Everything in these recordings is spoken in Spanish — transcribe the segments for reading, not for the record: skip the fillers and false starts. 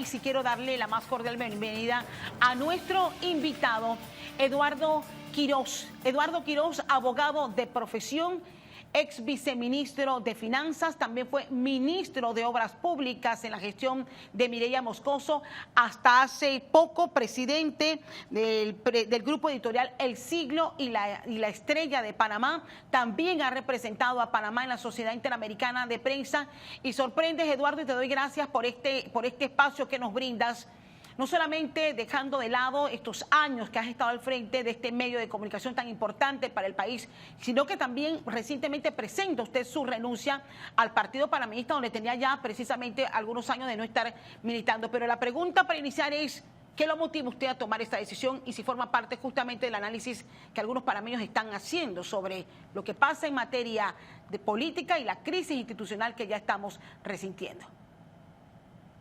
país y quiero darle la más cordial bienvenida a nuestro invitado, Eduardo Quiroz. Eduardo Quiroz, abogado de profesión, ex viceministro de Finanzas, también fue ministro de Obras Públicas en la gestión de Mireya Moscoso, hasta hace poco presidente del grupo editorial El Siglo y la Estrella de Panamá. También ha representado a Panamá en la Sociedad Interamericana de Prensa. Y sorprendes, Eduardo, y te doy gracias por este espacio que nos brindas, no solamente dejando de lado estos años que has estado al frente de este medio de comunicación tan importante para el país, sino que también recientemente presenta usted su renuncia al Partido Panameñista, donde tenía ya precisamente algunos años de no estar militando. Pero la pregunta para iniciar es, ¿qué lo motiva usted a tomar esta decisión y si forma parte justamente del análisis que algunos panameños están haciendo sobre lo que pasa en materia de política y la crisis institucional que ya estamos resintiendo?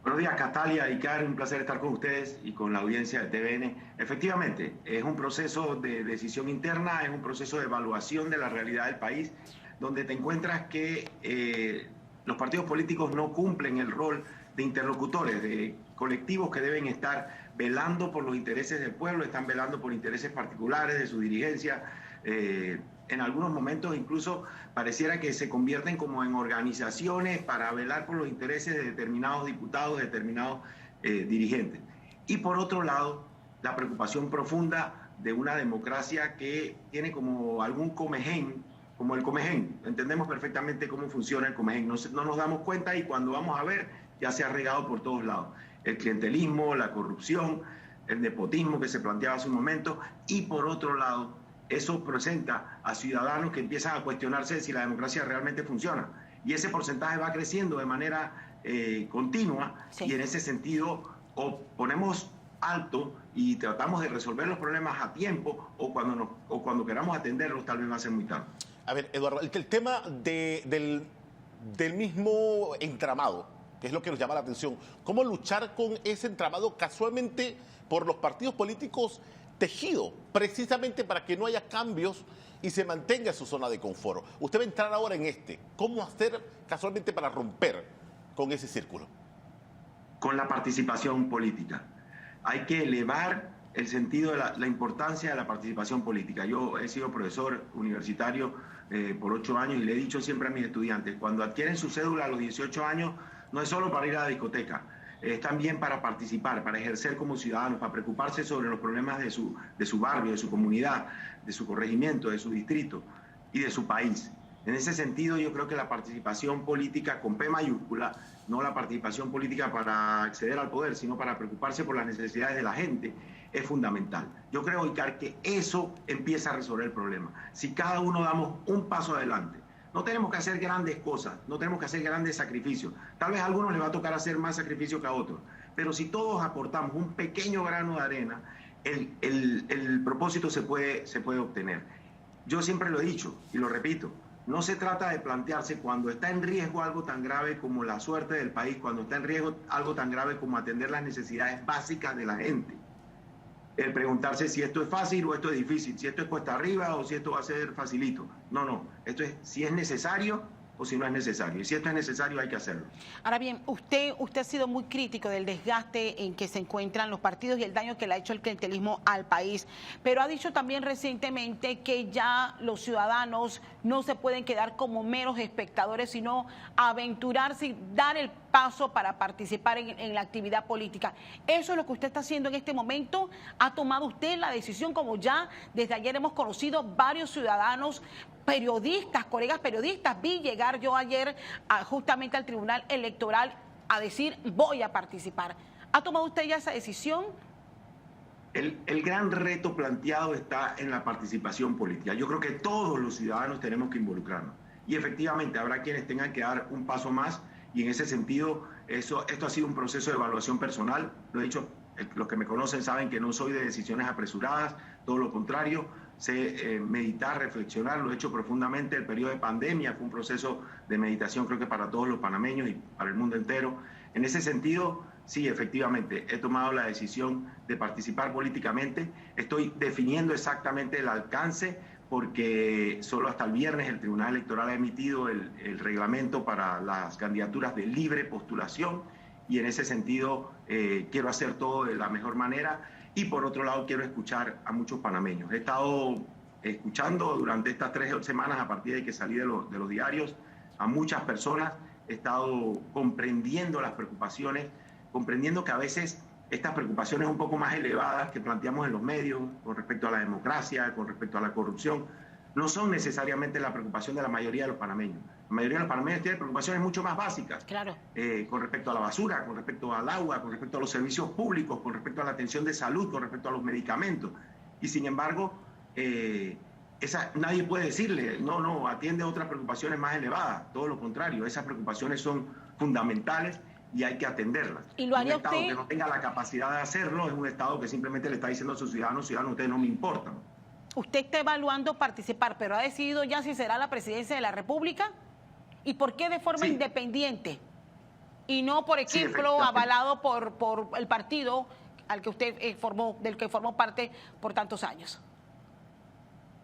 Buenos días, Catalia y Karen, un placer estar con ustedes y con la audiencia de TVN. Efectivamente, es un proceso de decisión interna, es un proceso de evaluación de la realidad del país, donde te encuentras que los partidos políticos no cumplen el rol de interlocutores, de colectivos que deben estar velando por los intereses del pueblo, están velando por intereses particulares de su dirigencia. En algunos momentos incluso pareciera que se convierten como en organizaciones para velar por los intereses de determinados diputados, de determinados dirigentes. Y por otro lado, la preocupación profunda de una democracia que tiene como algún comején, como el comején. Entendemos perfectamente cómo funciona el comején, no nos damos cuenta y cuando vamos a ver ya se ha regado por todos lados. El clientelismo, la corrupción, el nepotismo que se planteaba hace un momento, y por otro lado, eso presenta a ciudadanos que empiezan a cuestionarse si la democracia realmente funciona. Y ese porcentaje va creciendo de manera continua, sí. Y en ese sentido o ponemos alto y tratamos de resolver los problemas a tiempo o cuando queramos atenderlos tal vez va a ser muy tarde. A ver, Eduardo, el tema del mismo entramado, que es lo que nos llama la atención, ¿cómo luchar con ese entramado casualmente por los partidos políticos tejido, precisamente para que no haya cambios y se mantenga su zona de confort? Usted va a entrar ahora en ¿cómo hacer casualmente para romper con ese círculo? Con la participación política. Hay que elevar el sentido de la importancia de la participación política. Yo he sido profesor universitario por 8 años y le he dicho siempre a mis estudiantes, cuando adquieren su cédula a los 18 años, no es solo para ir a la discoteca, es también para participar, para ejercer como ciudadanos, para preocuparse sobre los problemas de su barrio, de su comunidad, de su corregimiento, de su distrito y de su país. En ese sentido, yo creo que la participación política con P mayúscula, no la participación política para acceder al poder, sino para preocuparse por las necesidades de la gente, es fundamental. Yo creo, Icar, que eso empieza a resolver el problema. Si cada uno damos un paso adelante, no tenemos que hacer grandes cosas, no tenemos que hacer grandes sacrificios. Tal vez a algunos les va a tocar hacer más sacrificios que a otros, pero si todos aportamos un pequeño grano de arena, el propósito se puede obtener. Yo siempre lo he dicho y lo repito, no se trata de plantearse cuando está en riesgo algo tan grave como la suerte del país, cuando está en riesgo algo tan grave como atender las necesidades básicas de la gente. El preguntarse si esto es fácil o esto es difícil, si esto es cuesta arriba o si esto va a ser facilito. No, esto es si es necesario o si no es necesario. Y si esto es necesario hay que hacerlo. Ahora bien, usted ha sido muy crítico del desgaste en que se encuentran los partidos y el daño que le ha hecho el clientelismo al país, pero ha dicho también recientemente que ya los ciudadanos no se pueden quedar como meros espectadores, sino aventurarse y dar el paso para participar en la actividad política. ¿Eso es lo que usted está haciendo en este momento? ¿Ha tomado usted la decisión, como ya desde ayer hemos conocido varios ciudadanos, periodistas, colegas periodistas? Vi llegar yo ayer justamente al Tribunal Electoral a decir voy a participar. ¿Ha tomado usted ya esa decisión? El gran reto planteado está en la participación política. Yo creo que todos los ciudadanos tenemos que involucrarnos. Y efectivamente habrá quienes tengan que dar un paso más y en ese sentido esto ha sido un proceso de evaluación personal. Lo he dicho, los que me conocen saben que no soy de decisiones apresuradas, todo lo contrario. Sé meditar, reflexionar, lo he hecho profundamente. El periodo de pandemia fue un proceso de meditación, creo que para todos los panameños y para el mundo entero. En ese sentido, sí, efectivamente, he tomado la decisión de participar políticamente. Estoy definiendo exactamente el alcance porque solo hasta el viernes el Tribunal Electoral ha emitido el reglamento para las candidaturas de libre postulación y en ese sentido quiero hacer todo de la mejor manera. Y por otro lado, quiero escuchar a muchos panameños. He estado escuchando durante estas 3 semanas, a partir de que salí de los diarios, a muchas personas. He estado comprendiendo las preocupaciones, comprendiendo que a veces estas preocupaciones un poco más elevadas que planteamos en los medios con respecto a la democracia, con respecto a la corrupción, no son necesariamente la preocupación de la mayoría de los panameños. La mayoría de los panameños tienen preocupaciones mucho más básicas, Claro. Con respecto a la basura, con respecto al agua, con respecto a los servicios públicos, con respecto a la atención de salud, con respecto a los medicamentos. Y sin embargo, nadie puede decirle, no, atiende otras preocupaciones más elevadas. Todo lo contrario, esas preocupaciones son fundamentales y hay que atenderlas. ¿Y lo haría un Estado usted? que no tenga la capacidad de hacerlo es un Estado que simplemente le está diciendo a sus ciudadanos, ustedes no me importan. Usted está evaluando participar, pero ¿ha decidido ya si será la presidencia de la República? ¿Y por qué de forma Sí. independiente? Y no, por Sí, ejemplo, efectivamente. avalado por el partido al que usted del que formó parte por tantos años.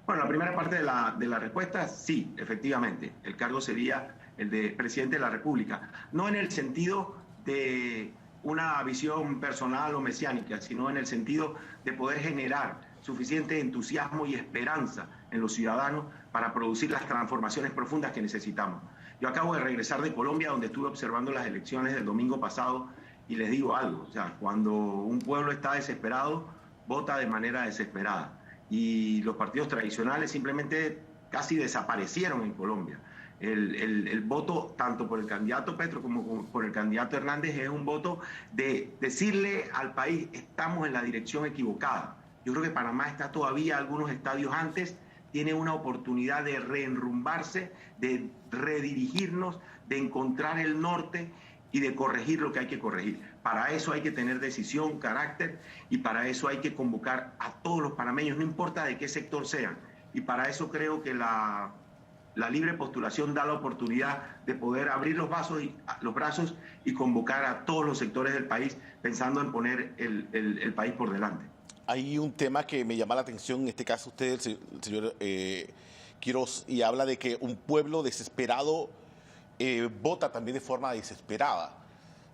Bueno, la primera parte de la respuesta, sí, efectivamente. El cargo sería el de presidente de la República. No en el sentido de una visión personal o mesiánica, sino en el sentido de poder generar suficiente entusiasmo y esperanza en los ciudadanos para producir las transformaciones profundas que necesitamos. Yo acabo de regresar de Colombia, donde estuve observando las elecciones del domingo pasado, y les digo algo, o sea, cuando un pueblo está desesperado, vota de manera desesperada. Y los partidos tradicionales simplemente casi desaparecieron en Colombia. El voto, tanto por el candidato Petro como por el candidato Hernández, es un voto de decirle al país, estamos en la dirección equivocada. Yo creo que Panamá está todavía algunos estadios antes, tiene una oportunidad de reenrumbarse, de redirigirnos, de encontrar el norte y de corregir lo que hay que corregir. Para eso hay que tener decisión, carácter, y para eso hay que convocar a todos los panameños, no importa de qué sector sean. Y para eso creo que la libre postulación da la oportunidad de poder abrir los brazos y convocar a todos los sectores del país pensando en poner el país por delante. Hay un tema que me llama la atención, en este caso usted, el señor Quiroz, y habla de que un pueblo desesperado vota también de forma desesperada.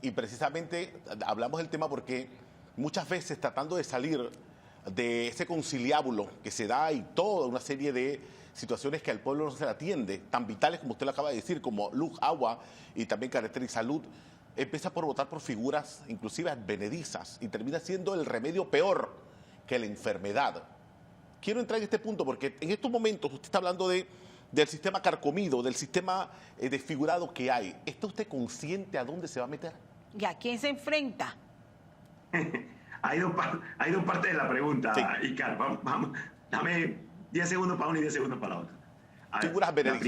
Y precisamente hablamos del tema porque muchas veces tratando de salir de ese conciliábulo que se da y toda una serie de situaciones que al pueblo no se le atiende, tan vitales como usted lo acaba de decir, como luz, agua y también carretera y salud, empieza por votar por figuras inclusive advenedizas y termina siendo el remedio peor que la enfermedad. Quiero entrar en este punto porque en estos momentos usted está hablando del sistema carcomido, del sistema desfigurado que hay. ¿Está usted consciente a dónde se va a meter? ¿Y a quién se enfrenta? Hay dos partes de la pregunta, Sí. Icar. Vamos, dame 10 segundos para uno y 10 segundos para la otra. A ver, Figuras veredictas.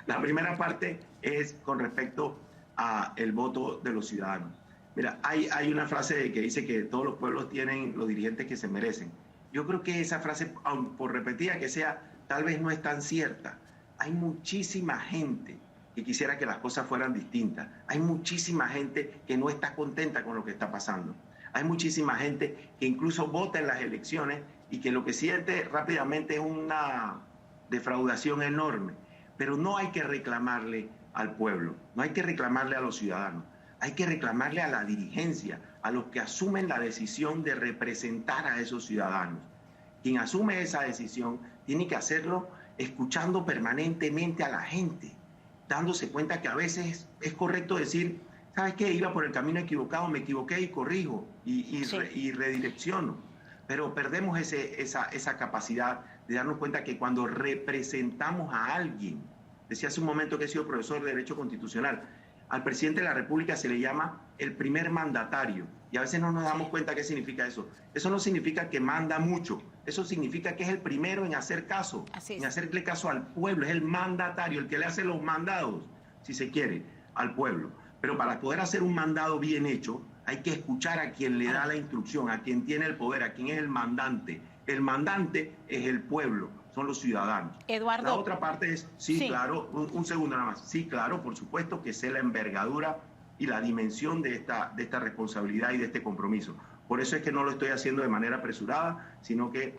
La primera parte es con respecto a el voto de los ciudadanos. Mira, hay una frase que dice que todos los pueblos tienen los dirigentes que se merecen. Yo creo que esa frase, aun por repetida que sea, tal vez no es tan cierta. Hay muchísima gente que quisiera que las cosas fueran distintas. Hay muchísima gente que no está contenta con lo que está pasando. Hay muchísima gente que incluso vota en las elecciones y que lo que siente rápidamente es una defraudación enorme. Pero no hay que reclamarle al pueblo, no hay que reclamarle a los ciudadanos. Hay que reclamarle a la dirigencia, a los que asumen la decisión de representar a esos ciudadanos. Quien asume esa decisión tiene que hacerlo escuchando permanentemente a la gente, dándose cuenta que a veces es correcto decir, ¿sabes qué? Iba por el camino equivocado, me equivoqué y corrijo y redirecciono. Pero perdemos esa capacidad de darnos cuenta que cuando representamos a alguien, decía hace un momento que he sido profesor de Derecho Constitucional, al presidente de la República se le llama el primer mandatario y a veces no nos damos cuenta qué significa eso. Eso no significa que manda mucho, eso significa que es el primero en hacer caso, en hacerle caso al pueblo, es el mandatario, el que le hace los mandados, si se quiere, al pueblo. Pero para poder hacer un mandado bien hecho, hay que escuchar a quien le da la instrucción, a quien tiene el poder, a quien es el mandante. El mandante es el pueblo, son los ciudadanos. Eduardo. La otra parte es, sí. Claro, un segundo nada más. Sí, claro, por supuesto que sé la envergadura y la dimensión de esta responsabilidad y de este compromiso. Por eso es que no lo estoy haciendo de manera apresurada, sino que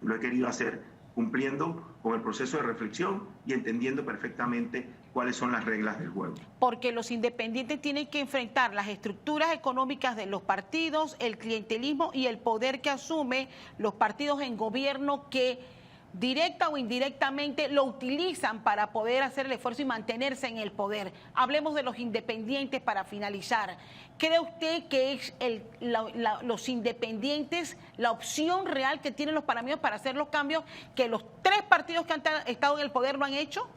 lo he querido hacer cumpliendo con el proceso de reflexión y entendiendo perfectamente cuáles son las reglas del juego. Porque los independientes tienen que enfrentar las estructuras económicas de los partidos, el clientelismo y el poder que asume los partidos en gobierno que directa o indirectamente lo utilizan para poder hacer el esfuerzo y mantenerse en el poder. Hablemos de los independientes para finalizar. ¿Cree usted que es los independientes la opción real que tienen los panameños para hacer los cambios que los tres partidos que han estado en el poder lo han hecho?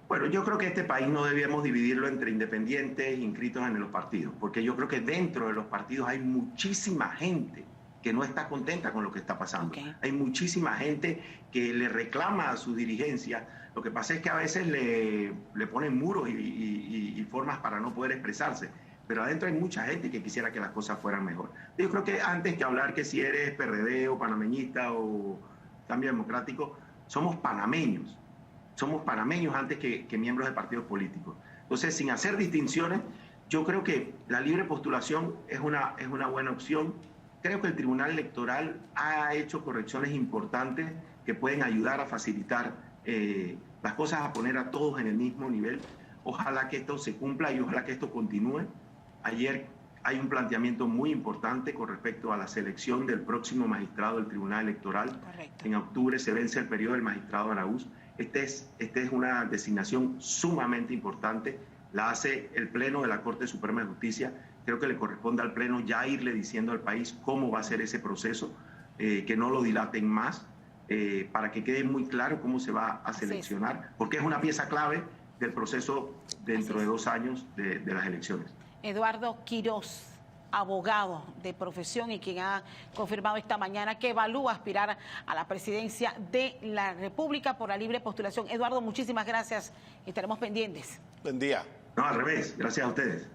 Bueno, yo creo que este país no debíamos dividirlo entre independientes inscritos en los partidos, porque yo creo que dentro de los partidos hay muchísima gente que no está contenta con lo que está pasando. Okay. Hay muchísima gente que le reclama a su dirigencia. Lo que pasa es que a veces le ponen muros y formas para no poder expresarse. Pero adentro hay mucha gente que quisiera que las cosas fueran mejor. Yo creo que antes que hablar que si eres PRD o panameñista o Cambio Democrático, somos panameños. Somos panameños antes que miembros de partidos políticos. Entonces, sin hacer distinciones, yo creo que la libre postulación es una buena opción. Creo que el Tribunal Electoral ha hecho correcciones importantes que pueden ayudar a facilitar las cosas, a poner a todos en el mismo nivel. Ojalá que esto se cumpla y ojalá que esto continúe. Ayer hay un planteamiento muy importante con respecto a la selección del próximo magistrado del Tribunal Electoral. Correcto. En octubre se vence el periodo del magistrado Araúz. Esta es una designación sumamente importante. La hace el Pleno de la Corte Suprema de Justicia. Creo que le corresponde al Pleno ya irle diciendo al país cómo va a ser ese proceso, que no lo dilaten más, para que quede muy claro cómo se va a seleccionar, porque es una pieza clave del proceso dentro de 2 años de las elecciones. Eduardo Quiroz, abogado de profesión y quien ha confirmado esta mañana que evalúa aspirar a la presidencia de la República por la libre postulación. Eduardo, muchísimas gracias y estaremos pendientes. Buen día. No, al revés. Gracias a ustedes.